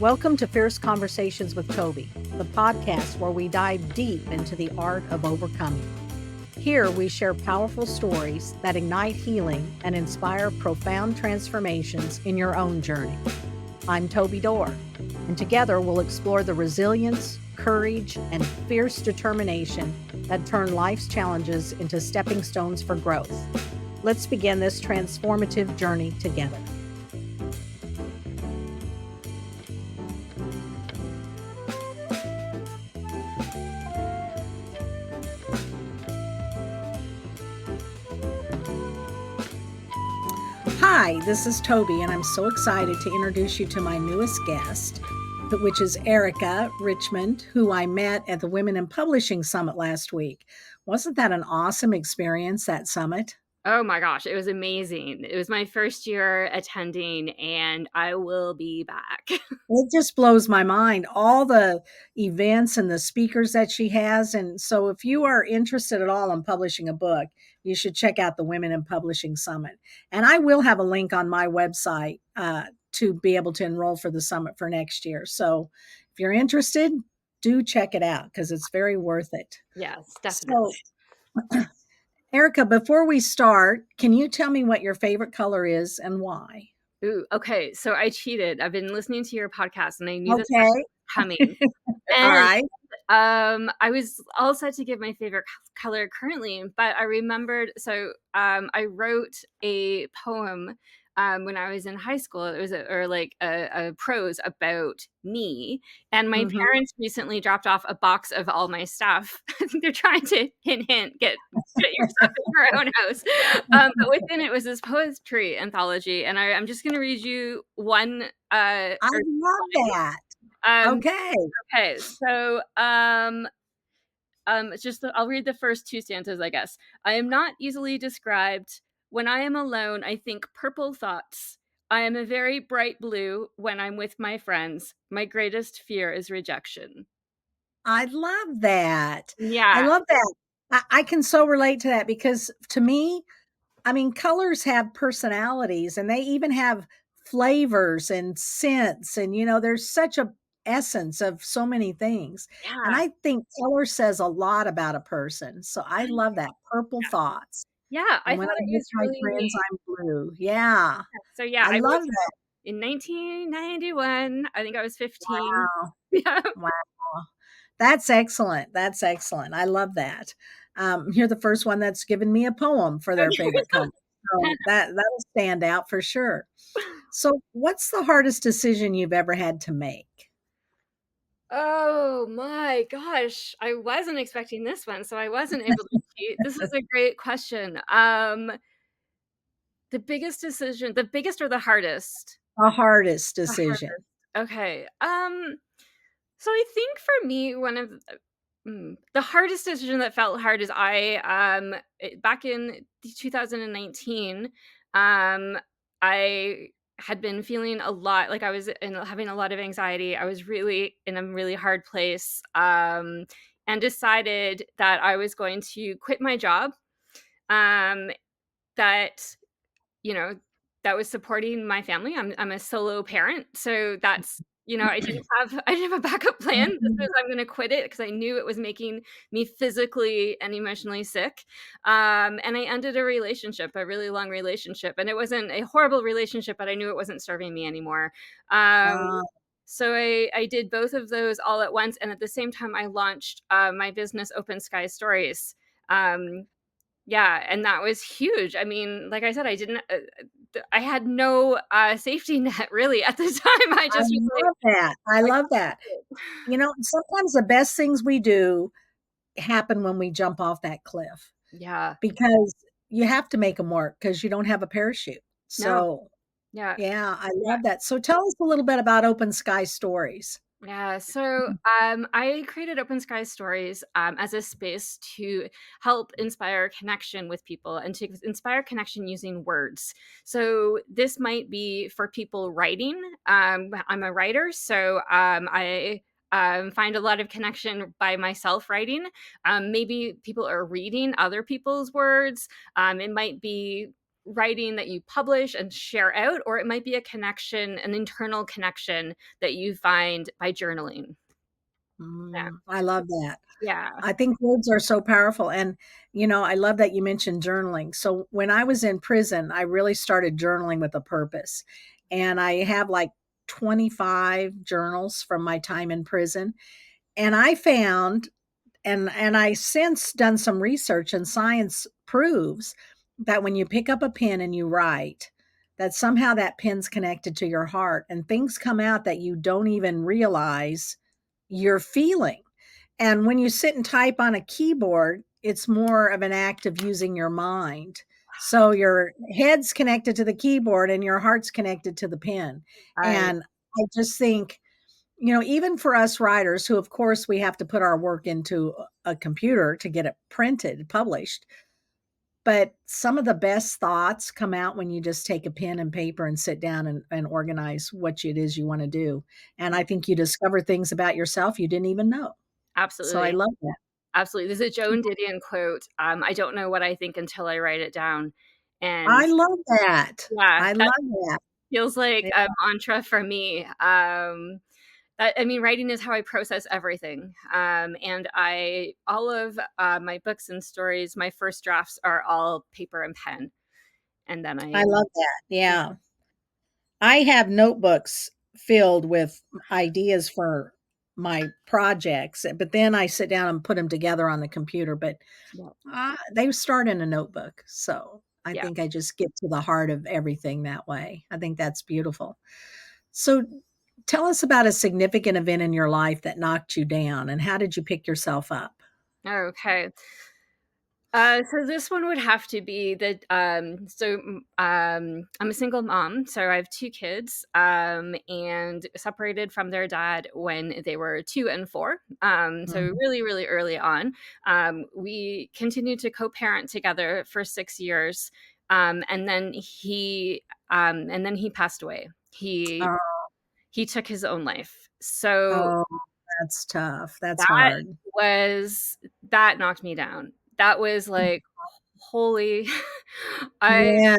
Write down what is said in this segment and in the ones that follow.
Welcome to Fierce Conversations with Toby, the podcast where we dive deep into the art of overcoming. Here we share powerful stories that ignite healing and inspire profound transformations in your own journey. I'm Toby Dorr, and together we'll explore the resilience, courage, and fierce determination that turn life's challenges into stepping stones for growth. Let's begin this transformative journey together. Hi, this is Toby, and I'm so excited to introduce you to my newest guest, which is Erica Richmond, who I met at the Women in Publishing Summit last week. Wasn't that an awesome experience, that summit? Oh my gosh, it was amazing. It was my first year attending, and I will be back. It just blows my mind, all the events and the speakers that she has. And so if you are interested at all in publishing a book, you should check out the Women in Publishing Summit. And I will have a link on my website to be able to enroll for the summit for next year. So if you're interested, do check it out because it's very worth it. Yes, definitely. So, Erica, before we start, can you tell me what your favorite color is and why? Ooh, okay. So I cheated. I've been listening to your podcast, and I knew this question Okay. was coming. All And right. I was all set to give my favorite color currently, but I remembered. So I wrote a poem when I was in high school. It was a prose about me, and my Mhm. parents recently dropped off a box of all my stuff. I think they're trying to get your stuff in your own house. But within it was this poetry anthology, and I'm just going to read you one I or love that. um Okay. okay, so it's just I'll read the first two stanzas, I guess. I am not easily described. When I am alone, I think purple thoughts. I am a very bright blue when I'm with my friends. My greatest fear is rejection. I love that. I Yeah. love that. I can so relate to that because to me, I mean, colors have personalities and they even have flavors and scents. And, there's such a essence of so many things. And Yeah. I think color says a lot about a person. So I love that. Purple thoughts. Yeah, I And when thought I'm it with was my friends, really I'm blue. Yeah. so yeah, I I wrote love that. in 1991. I think I was 15. Wow. Yeah. Wow. That's excellent. That's excellent. I love that. You're the first one that's given me a poem for their favorite color. So that'll stand out for sure. So what's the hardest decision you've ever had to make? Oh my gosh, I wasn't expecting this one, so I wasn't able to cheat. This is a great question. The biggest or the hardest? The hardest The decision. hardest. Okay. So I think for me, one of the hardest decision that felt hard is back in 2019, um, I had been feeling a lot like I was having a lot of anxiety. I was really in a really hard place, and decided that I was going to quit my job. Um, that you know, that was supporting my family. I'm a solo parent, so that's I didn't have a backup plan. This was Mhm. I'm gonna quit it because I knew it was making me physically and emotionally sick. And I ended a relationship, a really long relationship, and it wasn't a horrible relationship, but I knew it wasn't serving me anymore. Um, Uh, so I did both of those all at once, and at the same time, I launched my business, Open Sky Stories. Um, yeah, and that was huge. I mean, like I said, I had no, safety net really at the time. I I just was love that. I like, love that. Sometimes the best things we do happen when we jump off that cliff yeah, because you have to make them work because you don't have a parachute. no, So yeah, yeah, I yeah, love that. So tell us a little bit about Open Sky Stories. yeah. So, I created Open Sky Stories, as a space to help inspire connection with people and to inspire connection using words. So this might be for people writing. I'm a writer, so, I find a lot of connection by myself writing. Maybe people are reading other people's words. It might be writing that you publish and share out, or it might be a connection, an internal connection that you find by journaling. Yeah. I love that. Yeah. I think words are so powerful, and, I love that you mentioned journaling. So, when I was in prison, I really started journaling with a purpose, and I have, like, 25 journals from my time in prison, and I found and I since done some research, and science proves that when you pick up a pen and you write, that somehow that pen's connected to your heart, and things come out that you don't even realize you're feeling. And when you sit and type on a keyboard, it's more of an act of using your mind. So your head's connected to the keyboard and your heart's connected to the pen. I And I just think, even for us writers who, of course, we have to put our work into a computer to get it printed, published, but some of the best thoughts come out when you just take a pen and paper and sit down and organize what it is you want to do. And I think you discover things about yourself you didn't even know. So I absolutely. love that. Absolutely. There's a Joan Didion quote, "I don't know what I think until I write it down." And I love that. yeah, I that love that. feels like Yeah, a mantra for me. I mean, writing is how I process everything. And I all of, my books and stories, my first drafts are all paper and pen, and then I I love that. yeah, Yeah. I have notebooks filled with ideas for my projects, but then I sit down and put them together on the computer, but, yeah, they start in a notebook, so I yeah. think I just get to the heart of everything that way. I think that's beautiful. So, tell us about a significant event in your life that knocked you down, and how did you pick yourself up? Okay. So this one would have to be that, I'm a single mom, so I have 2 kids, and separated from their dad when they were 2 and 4. So Mhm. really, really early on. We continued to co-parent together for 6 years, and then he passed away. He Oh, he took his own life. So oh, that's tough. That's that hard. that knocked me down. That was like, holy I Yeah.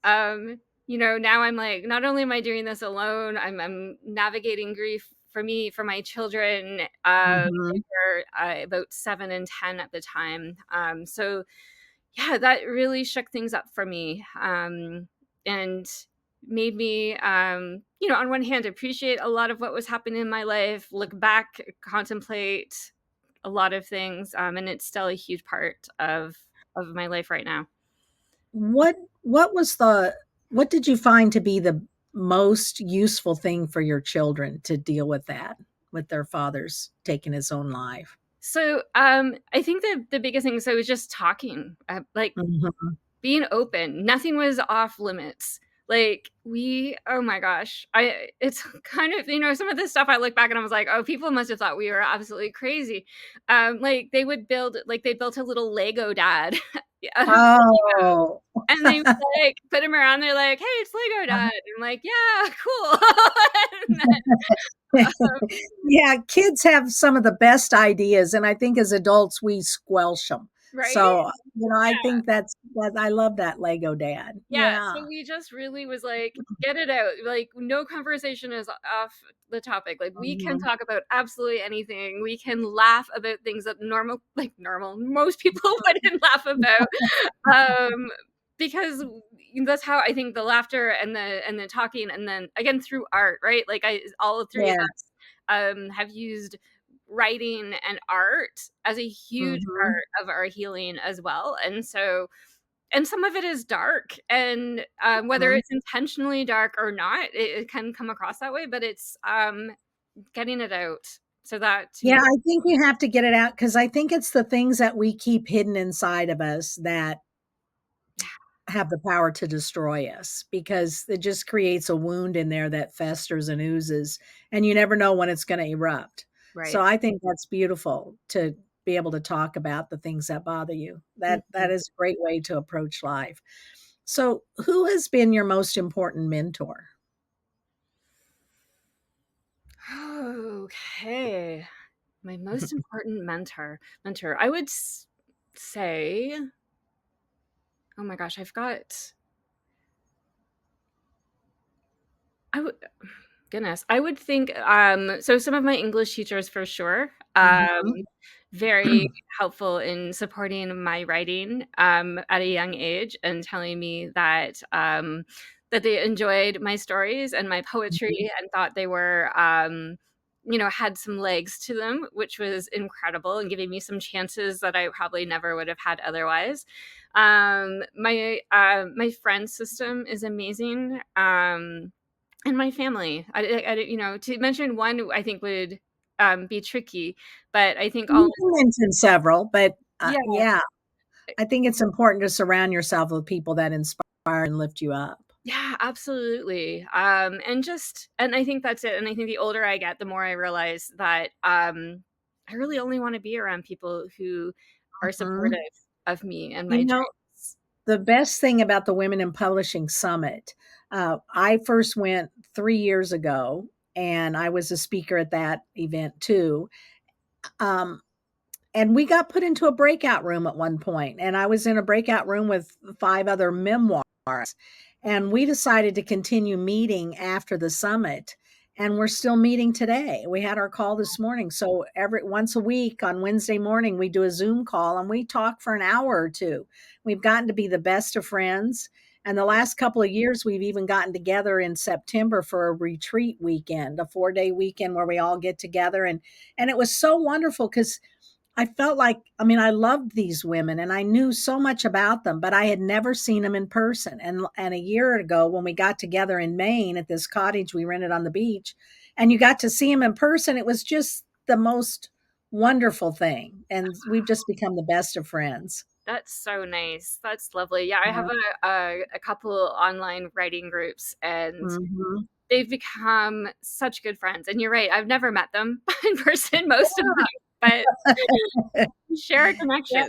now I'm like, not only am I doing this alone, I'm navigating grief for me, for my children. They Mhm. were about 7 and 10 at the time. So yeah, that really shook things up for me, and made me, on one hand, appreciate a lot of what was happening in my life, look back, contemplate a lot of things, and it's still a huge part of my life right now. What was the what did you find to be the most useful thing for your children to deal with that, with their fathers taking his own life? So, I think the biggest thing, so, was just talking, like, Mhm. being open. Nothing was off limits. Like, oh my gosh, it's kind of, some of this stuff I look back and I was like, "Oh, people must have thought we were absolutely crazy." Like, they built a little Lego dad. Yeah, Oh. and they, like, put him around, they're like, "Hey, it's Lego dad." And I'm like, "Yeah, cool." And then, Yeah, kids have some of the best ideas, and I think as adults, we squelch them. right? So, I think that I love that Lego dad. Yeah, Yeah. so we just really was like, "Get it out." Like, no conversation is off the topic. Like, we can Mhm. talk about absolutely anything. We can laugh about things that most people wouldn't laugh about. Um, because that's how I think the laughter and the talking, and then again through art, right? Like, all 3 of Yes. us, have used writing and art as a huge Mhm. part of our healing as well, and some of it is dark, and, whether Mhm. it's intentionally dark or not, it can come across that way, but it's, getting it out. So that to Yeah, me, I think you have to get it out because I think it's the things that we keep hidden inside of us that have the power to destroy us because it just creates a wound in there that festers and oozes, and you never know when it's gonna erupt. So right. I think that's beautiful to be able to talk about the things that bother you. That Mhm. is a great way to approach life. So, who has been your most important mentor? Okay. My most important mentor, I would say, oh my gosh, I've got I would Goodness, I would think, so some of my English teachers for sure, Mhm. very helpful in supporting my writing, at a young age and telling me that, that they enjoyed my stories and my Mhm. poetry and thought they were, had some legs to them, which was incredible and giving me some chances that I probably never would have had otherwise. My friend system is amazing, and my family. To mention one, I think would, be tricky, but I think all. You can mention several, but, Yeah, yeah, I think it's important to surround yourself with people that inspire and lift you up. yeah, absolutely, and I think that's it, and I think the older I get, the more I realize that, I really only wanna be around people who are Mhm. supportive of me and my You know, dreams. the best thing about the Women in Publishing Summit, I first went 3 years ago, and I was a speaker at that event too. Um, and we got put into a breakout room at one point, and I was in a breakout room with 5 other memoirists, and we decided to continue meeting after the summit, and we're still meeting today. We had our call this morning, so every once a week on Wednesday morning, we do a Zoom call, and we talk for an hour or 2. We've gotten to be the best of friends, and the last couple of years, we've even gotten together in September for a retreat weekend, a 4-day weekend where we all get together, and it was so wonderful because I felt like, I mean, I loved these women and I knew so much about them, but I had never seen them in person. And a year ago when we got together in Maine at this cottage we rented on the beach and you got to see them in person, it was just the most wonderful thing. And we've just become the best of friends. That's so nice. That's lovely. Yeah, I have Yeah. a couple online writing groups, and Mhm. they've become such good friends, and you're right, I've never met them in person, most of them, but we share a Yeah. connection.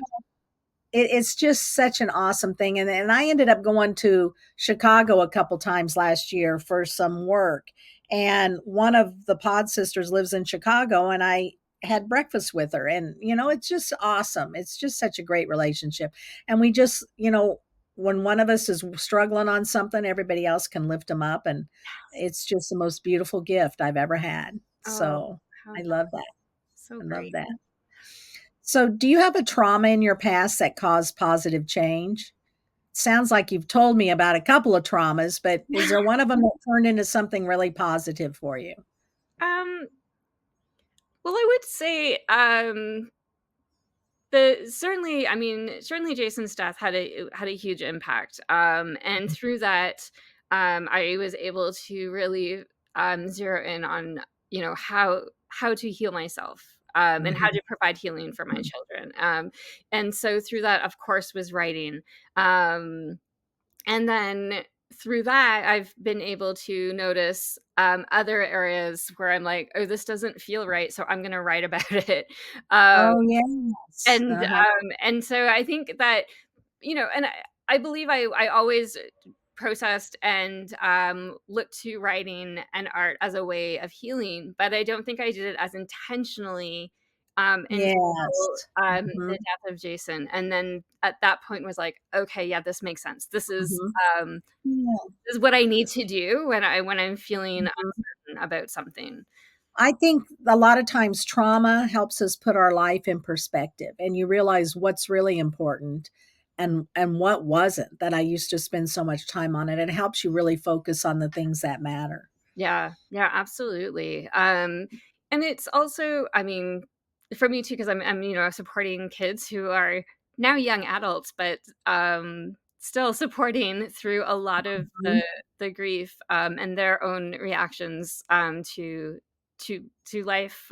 It's just such an awesome thing, and I ended up going to Chicago a couple times last year for some work, and one of the pod sisters lives in Chicago, and I had breakfast with her, and, it's just awesome. It's just such a great relationship, and we just, when one of us is struggling on something, everybody else can lift them up, and it's just the most beautiful gift I've ever had. Oh, So, how I nice. love that. So I love great. that. So, do you have a trauma in your past that caused positive change? Sounds like you've told me about a couple of traumas, but is there one of them that turned into something really positive for you? Um, well, I would say, certainly Jason's death had a huge impact, and through that, I was able to really, zero in on, how to heal myself, and how Mhm. to provide healing for my children, and so through that, of course, was writing, um and then through that, I've been able to notice, other areas where I'm like, "Oh, this doesn't feel right, so I'm gonna write about it." Um, Oh, yes. and, Uh-huh. so I think that, and I believe I always processed and, looked to writing and art as a way of healing, but I don't think I did it as intentionally, until, Yes. the Mhm. death of Jason, and then at that point was like, "Okay, yeah, this makes sense. Mhm. Yeah. This is what I need to do when I'm feeling Mhm. uncertain about something." I think a lot of times trauma helps us put our life in perspective and you realize what's really important and what wasn't that I used to spend so much time on it. It helps you really focus on the things that matter. Yeah, yeah, absolutely. And it's also, I mean, for me too, because I'm supporting kids who are now young adults, but still supporting through a lot of Mhm. the grief, and their own reactions, to life,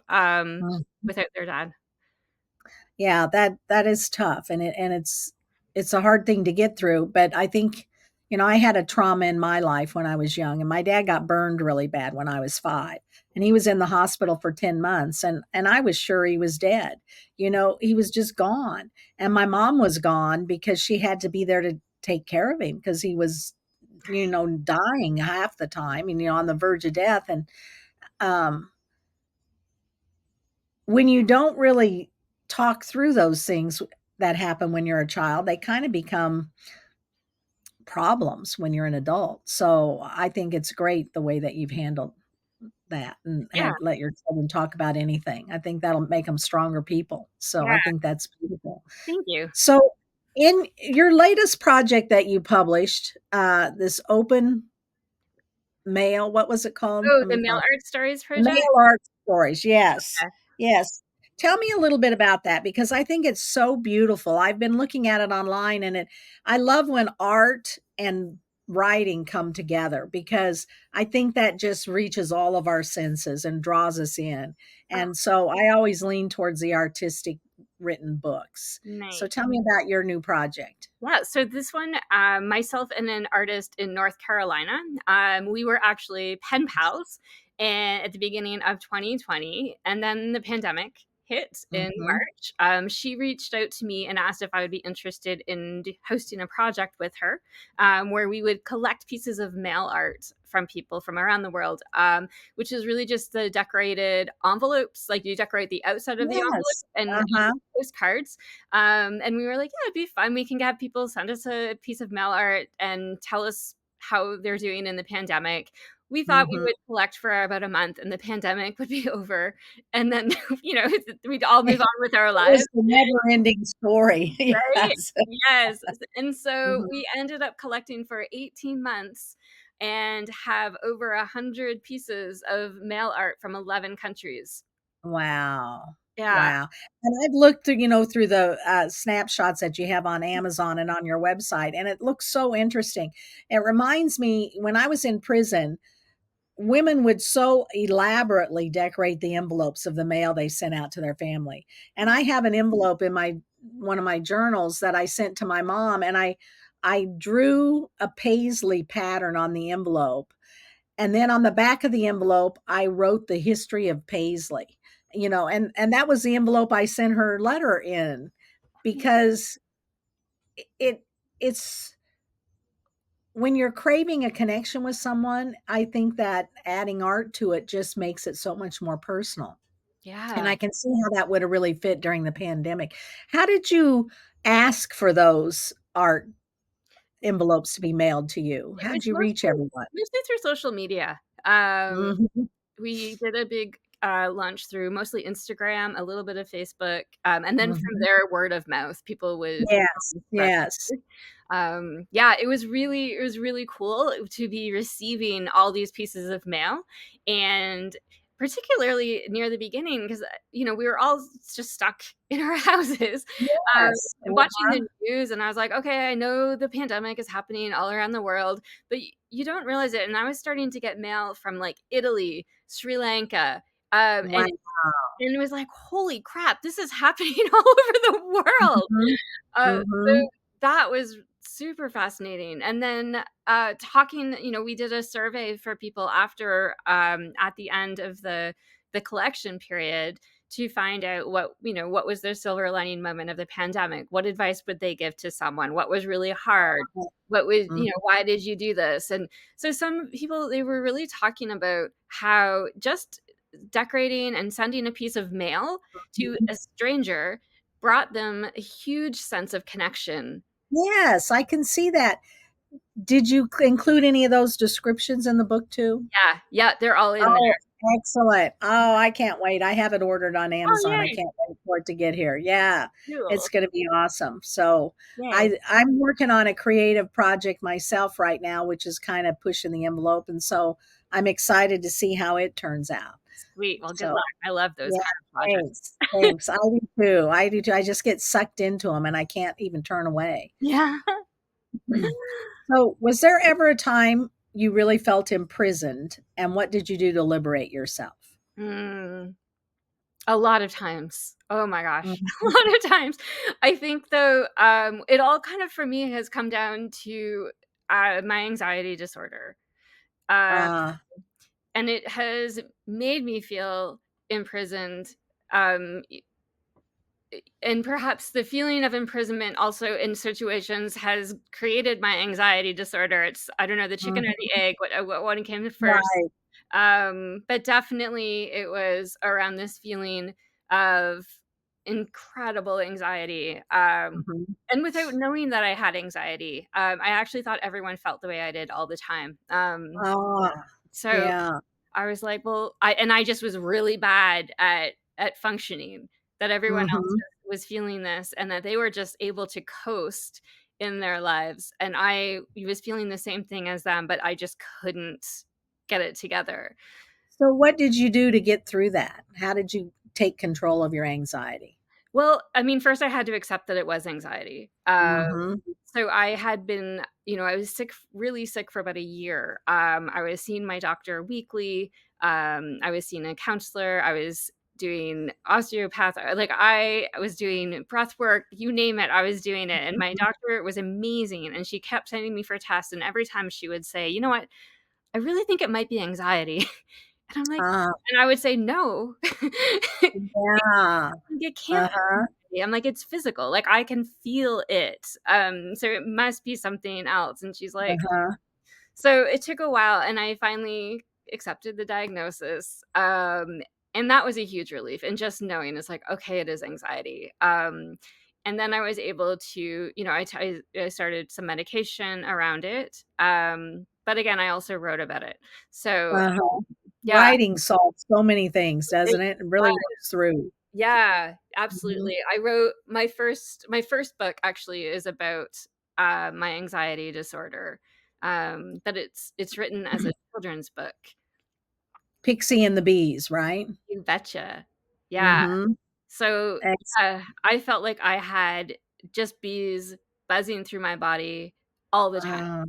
Mhm. without their dad. Yeah, that is tough, and it's a hard thing to get through, but I think, I had a trauma in my life when I was young, and my dad got burned really bad when I was 5, and he was in the hospital for 10 months, and I was sure he was dead. He was just gone, and my mom was gone because she had to be there to take care of him because he was, dying half the time and, on the verge of death, and, um when you don't really talk through those things that happen when you're a child, they kinda become problems when you're an adult. So I think it's great the way that you've handled that and Yeah, had let your children talk about anything. I think that'll make them stronger people. So yeah, I think that's beautiful. thank you. So in your latest project that you published, this open mail, what was it called? Oh, Let the me Mail Art Stories project? Mail art stories, yes. Yeah. Yes. Tell me a little bit about that because I think it's so beautiful. I've been looking at it online and I love when art and writing come together because I think that just reaches all of our senses and draws us in. Oh, And so I always lean towards the artistic written books. So nice. tell me about your new project. Yeah, so this one, myself and an artist in North Carolina, we were actually pen pals and at the beginning of 2020, and then the pandemic hit in Mhm. March. She reached out to me and asked if I would be interested in hosting a project with her, where we would collect pieces of mail art from people from around the world, which is really just the decorated envelopes. Like you decorate the outside of the envelope Yes. and Uh-huh. postcards, and we were like, yeah, it'd be fun. We can have people send us a piece of mail art and tell us how they're doing in the pandemic. We thought we Mhm. would collect for about a month and the pandemic would be over. And then, we'd all move on with our It lives, was the never ending story. right? Yes. Yes. And so Mhm. we ended up collecting for 18 months and have over 100 pieces of mail art from 11 countries. Wow. Yeah. Wow. And I've looked through, through the, snapshots that you have on Amazon and on your website, and it looks so interesting. It reminds me when I was in prison, women would so elaborately decorate the envelopes of the mail they sent out to their family. And I have an envelope in my one of my journals that I sent to my mom, and I drew a paisley pattern on the envelope, and then on the back of the envelope, I wrote the history of Paisley, and that was the envelope I sent her letter in because it it's when you're craving a connection with someone, I think that adding art to it just makes it so much more personal. And Yeah. I can see how that would have really fit during the pandemic. How did you ask for those art envelopes to be mailed to you? It How was did you reach everyone? mostly through social media. Mhm. We did a big, launch through mostly Instagram, a little bit of Facebook, and then from Mhm. there, word of mouth. People would Yes, spread yes. the word. Yeah, it was really cool to be receiving all these pieces of mail, and particularly near the beginning, because we were all just stuck in our houses, um, Yes. watching Uh-huh. the news, and I was like, "Okay, I know the pandemic is happening all around the world, but you don't realize it." And I was starting to get mail from like Italy, Sri Lanka, Wow. and it was like, "Holy crap, this is happening all over the world." Mhm. So Mhm. that was super fascinating. And then talking, we did a survey for people after, at the end of the collection period, to find out what was their silver lining moment of the pandemic. What advice would they give to someone? What was really hard? What was, Mhm. why did you do this? And so some people, they were really talking about how just decorating and sending a piece of mail to Mhm. a stranger brought them a huge sense of connection. Yes, I can see that. Did you include any of those descriptions in the book too? Yeah, yeah, they're all in there. Oh, excellent. Oh, I can't wait. I have it ordered on Oh, Amazon. I yay, can't wait for it to get here. Yeah, cool. it's gonna be awesome. So, Yay. I'm working on a creative project myself right now, which is kind of pushing the envelope, and so I'm excited to see how it turns out. Sweet, well, good So, luck. I love those yeah, kind of projects. thanks, thanks. I do too. I do too. I just get sucked into them, and I can't even turn away. Yeah. So, was there ever a time you really felt imprisoned, and what did you do to liberate yourself? Mm, a lot of times. Oh my gosh, a Mhm. lot of times. I think though, it all kind of for me has come down to, my anxiety disorder, uh, Uh, and it has made me feel imprisoned, um, and perhaps the feeling of imprisonment also in situations has created my anxiety disorder. It's, I don't know, the chicken or mhm, the egg, what one came first. right. But definitely it was around this feeling of incredible anxiety, Mhm. and without knowing that I had anxiety. I actually thought everyone felt the way I did all the time. Ah, So yeah. I was like, "Well," I just was really bad at functioning, that everyone else Mhm. was feeling this and that they were just able to coast in their lives, and I was feeling the same thing as them, but I just couldn't get it together. So what did you do to get through that? How did you take control of your anxiety? Well, I mean, first I had to accept that it was anxiety. Mhm. So I had been, I was sick, really sick for about a year. I was seeing my doctor weekly. I was seeing a counselor. I was doing osteopath. Like I was doing breath work, you name it, I was doing it. And my Mhm. doctor was amazing. And she kept sending me for tests. And every time she would say, you know what, I really think it might be anxiety. And I'm like, Ah, and I would say, no. yeah. It can't be Uh-huh. anxiety. I'm like, "It's physical, like, I can feel it, so it must be something else," and she's like, Uh-huh. so it took a while, and I finally accepted the diagnosis, and that was a huge relief, and just knowing it's like, "Okay, it is anxiety," and then I was able to, I started some medication around it, but again, I also wrote about it. So, Uh-huh. yeah, Writing solves so many things, it doesn't it? It really works through. Yeah, Mhm. absolutely. I wrote my first book actually is about, my anxiety disorder, but it's written as a children's book. Pixie and the Bees, right? You betcha. Yeah. Mhm. So, Ex I felt like I had just bees buzzing through my body all the time. uh,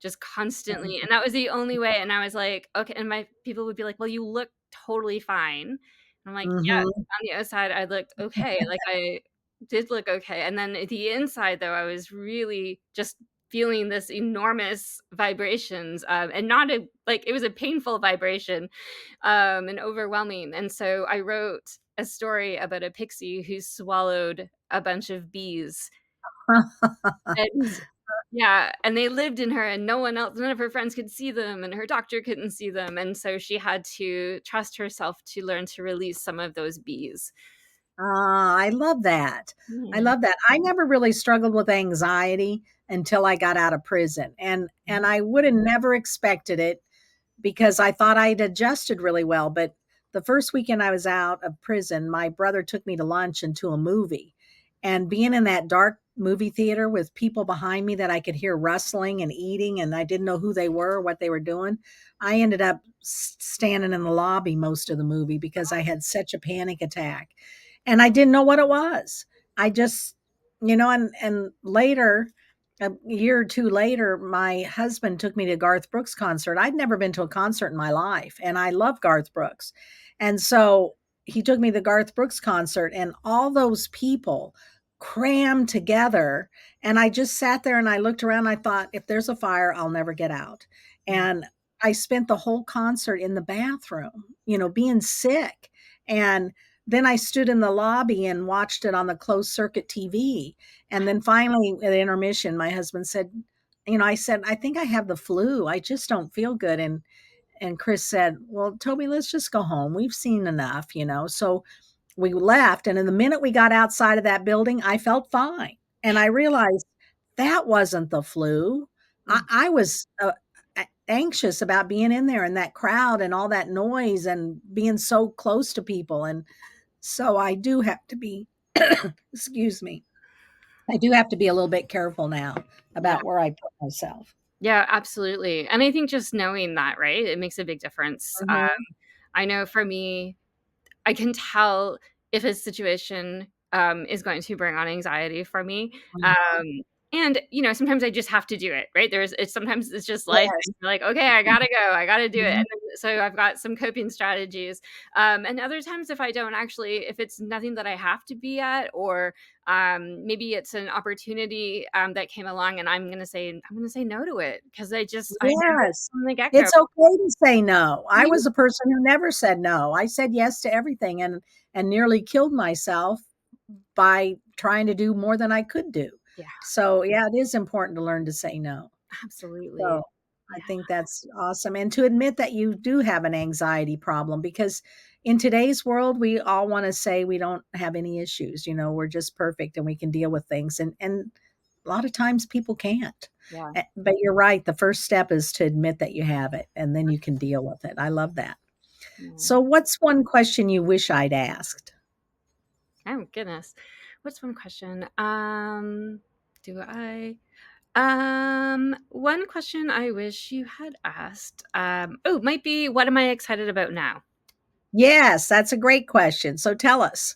Just constantly, and that was the only way, and I was like, "Okay," and my people would be like, "Well, you look totally fine." I'm like, "Yeah, mhm. on the outside, I looked okay." Like, I did look okay, and then the inside, though, I was really just feeling this enormous vibrations, and not a like, it was a painful vibration, and overwhelming, and so I wrote a story about a pixie who swallowed a bunch of bees, and yeah, and they lived in her and none of her friends could see them and her doctor couldn't see them, and so she had to trust herself to learn to release some of those bees. Ah, I love that. I Yeah. love that. I never really struggled with anxiety until I got out of prison, and I would have never expected it because I thought I'd adjusted really well. But the first weekend I was out of prison, my brother took me to lunch and to a movie. And being in that dark movie theater with people behind me that I could hear rustling and eating, and I didn't know who they were, what they were doing, I ended up standing in the lobby most of the movie because I had such a panic attack. And I didn't know what it was. I just, and later, a year or two later, my husband took me to Garth Brooks concert. I'd never been to a concert in my life, and I love Garth Brooks. And so he took me to the Garth Brooks concert, and all those people crammed together. And I just sat there and I looked around. I thought, if there's a fire, I'll never get out. Mm, And I spent the whole concert in the bathroom, being sick. And then I stood in the lobby and watched it on the closed circuit TV. And then finally at intermission, my husband said, I said, I think I have the flu. I just don't feel good. And Chris said, well, Toby, let's just go home. We've seen enough. So we left. And in the minute we got outside of that building, I felt fine. And I realized that wasn't the flu. I, mm. I was anxious about being in there and that crowd and all that noise and being so close to people. And so I do have to be, excuse me, I do have to be a little bit careful now Yeah. about where I put myself. Yeah, absolutely, and I think just knowing that, right, it makes a big difference. Mhm, I know for me, I can tell if a situation, is going to bring on anxiety for me, mhm. and, sometimes I just have to do it, right? Sometimes it's just life, Yes. and you're like, "Okay, I gotta go, I gotta do it," and Mhm. then so I've got some coping strategies, and other times if I don't actually if it's nothing that I have to be at or, maybe it's an opportunity, that came along and I'm gonna say no to it because I know Yes. from the get-go. It's okay to say no. I Yeah. was a person who never said no. I said yes to everything and nearly killed myself by trying to do more than I could do. Yeah, So, yeah, it is important to learn to say no. absolutely. So, I Yeah. think that's awesome, and to admit that you do have an anxiety problem because in today's world, we all want to say we don't have any issues. We're just perfect and we can deal with things. And a lot of times people can't. Yeah. But you're right. The first step is to admit that you have it and then you can deal with it. I love that. Yeah. So, what's one question you wish I'd asked? Oh goodness. What's one question? Do I one question I wish you had asked. Oh, might be what am I excited about now? Yes, that's a great question. So, tell us.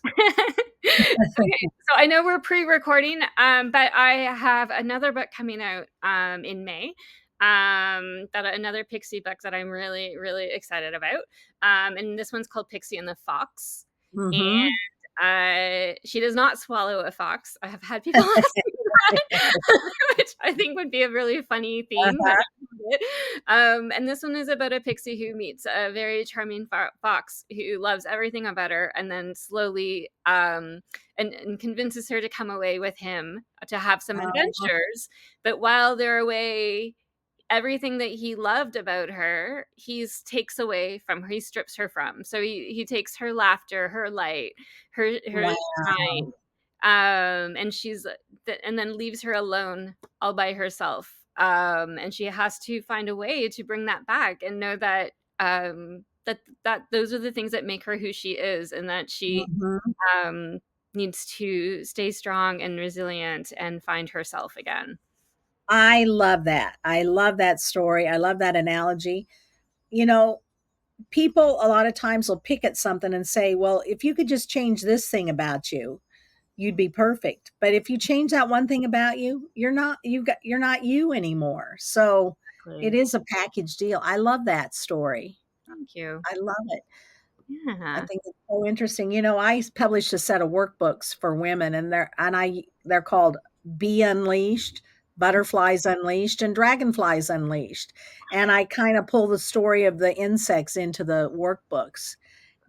Okay, so I know we're pre-recording, but I have another book coming out in May. That another Pixie book that I'm really, really excited about. And this one's called Pixie and the Fox. Hmm. She does not swallow a fox. I have had people ask me that, which I think would be a really funny theme, but and this one is about a pixie who meets a very charming fox who loves everything about her, and then slowly and convinces her to come away with him to have some Uh, adventures. But while they're away, everything that he loved about her, he's takes away from her, he strips her from. So he takes her laughter, her light, her wow. shine, and and then leaves her alone all by herself. And she has to find a way to bring that back and know that that those are the things that make her who she is, and that she Mhm. um needs to stay strong and resilient and find herself again. I love that. I love that story. I love that analogy. You know, people a lot of times will pick at something and say, "Well, if you could just change this thing about you, you'd be perfect." But if you change that one thing about you, you're not you anymore. So it Exactly. is a package deal. I love that story. Thank you. I love it. I Yeah. think it's so interesting. I published a set of workbooks for women they're called Bee Unleashed, Butterflies Unleashed, and Dragonflies Unleashed. And I kind of pull the story of the insects into the workbooks.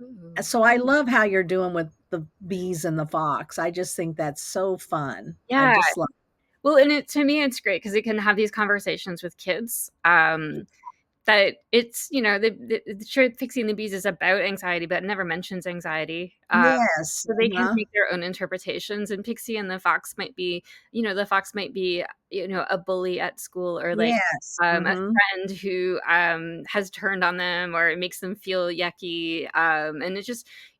Ooh. So I love how you're doing with the bees and the fox. I just think that's so fun. I Yeah. just love Well, and to me, it's great because it can have these conversations with kids. it. That it's, sure, Pixie and the Bees is about anxiety, but it never mentions anxiety. Yes. So they can Uh-huh. make their own interpretations, and Pixie and the Fox might be, the Fox might be, a bully at school, or like Yes. a Hmm. friend who has turned on them, or it makes them feel yucky. And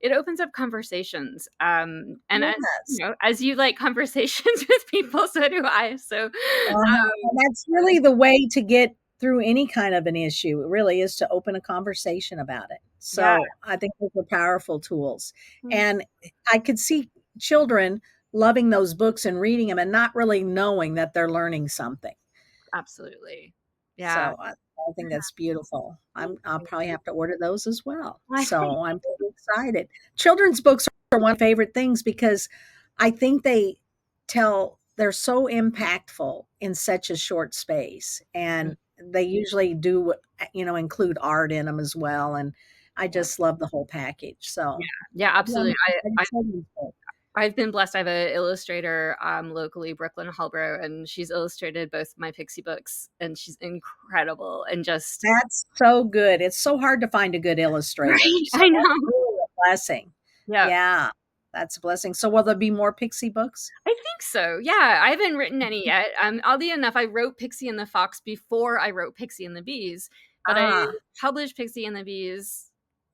it opens up conversations. And Yes. as you like conversations with people, so do I. So Uh-huh, and that's really the way to get through any kind of an issue. It really is to open a conversation about it. yeah. So, I think those are powerful tools, and I could see children loving those books and reading them and not really knowing that they're learning something. Absolutely. Yeah. So, I think that's beautiful. I'll Thank probably you. have to order those as well. I think So, I'm pretty excited. Children's books are one of my favorite things because I think they're so impactful in such a short space, and they usually do, include art in them as well, and I yeah. just love the whole package. Yeah. So, Yeah, I've absolutely. read children's books. I've been blessed. I have an illustrator, locally, Brooklyn Hallbrow, and she's illustrated both my Pixie books, and she's incredible and just That's so good. It's so hard to find a good illustrator, right, so I that's know. really a blessing. Yeah. Yeah, that's a blessing. So will there be more Pixie books? I think so. Yeah, I haven't written any yet. Oddly enough, I wrote Pixie and the Fox before I wrote Pixie and the Bees, but I Ah, published Pixie and the Bees,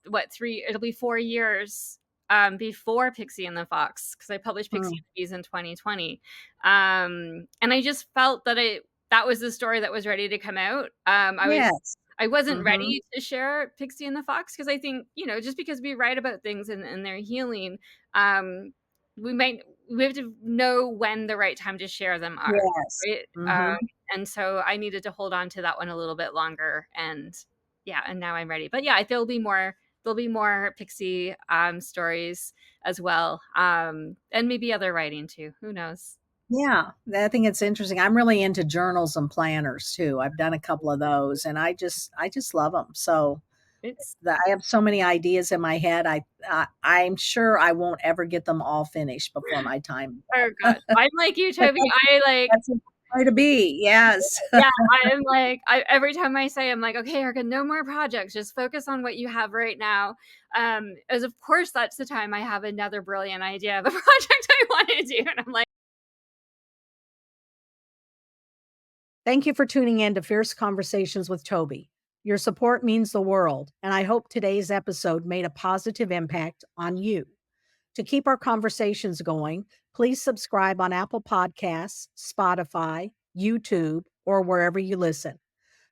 what, it'll be 4 years, before Pixie and the Fox, because I published Pixie mm, and the Bees in 2020. And I just felt that that was the story that was ready to come out. yes. I wasn't Mhm. ready to share Pixie and the Fox because I think, just because we write about things and they're healing, um, we might we have to know when the right time to share them are, Yes. right? Mhm. And so I needed to hold on to that one a little bit longer, and yeah, and now I'm ready. But yeah, there'll be more Pixie stories as well, and maybe other writing too. Who knows? Yeah, I think it's interesting. I'm really into journals and planners too. I've done a couple of those, and I just love them. So It's I have so many ideas in my head. I'm sure I won't ever get them all finished before my time is oh up. gosh, I'm like you, But Toby. I like that's it. Where to be, yes. Yeah, I'm like, every time I say, I'm like, okay, Erica, no more projects. Just focus on what you have right now. As of course, that's the time I have another brilliant idea of a project I want to do, and I'm like, Thank you for tuning in to Fierce Conversations with Toby. Your support means the world, and I hope today's episode made a positive impact on you. To keep our conversations going, please subscribe on Apple Podcasts, Spotify, YouTube, or wherever you listen.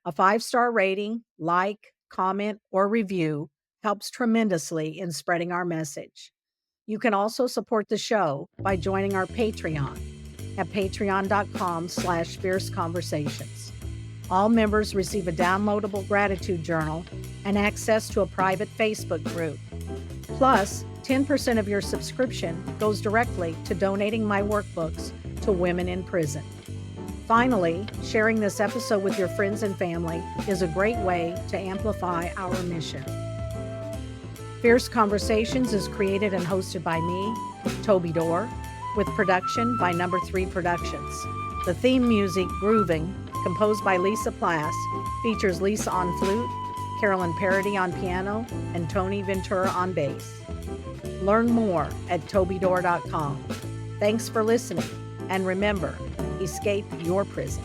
A 5-star rating, like, comment, or review helps tremendously in spreading our message. You can also support the show by joining our Patreon at patreon.com/fierce conversations. All members receive a downloadable gratitude journal and access to a private Facebook group. Plus, 10% of your subscription goes directly to donating my workbooks to women in prison. Finally, sharing this episode with your friends and family is a great way to amplify our mission. Fierce Conversations is created and hosted by me, Toby Dorr, with production by Number 3 Productions. The theme music, Grooving, composed by Lisa Plass, features Lisa on flute, Carolyn Parody on piano, and Tony Ventura on bass. Learn more at tobydor.com. Thanks for listening, and remember, escape your prison.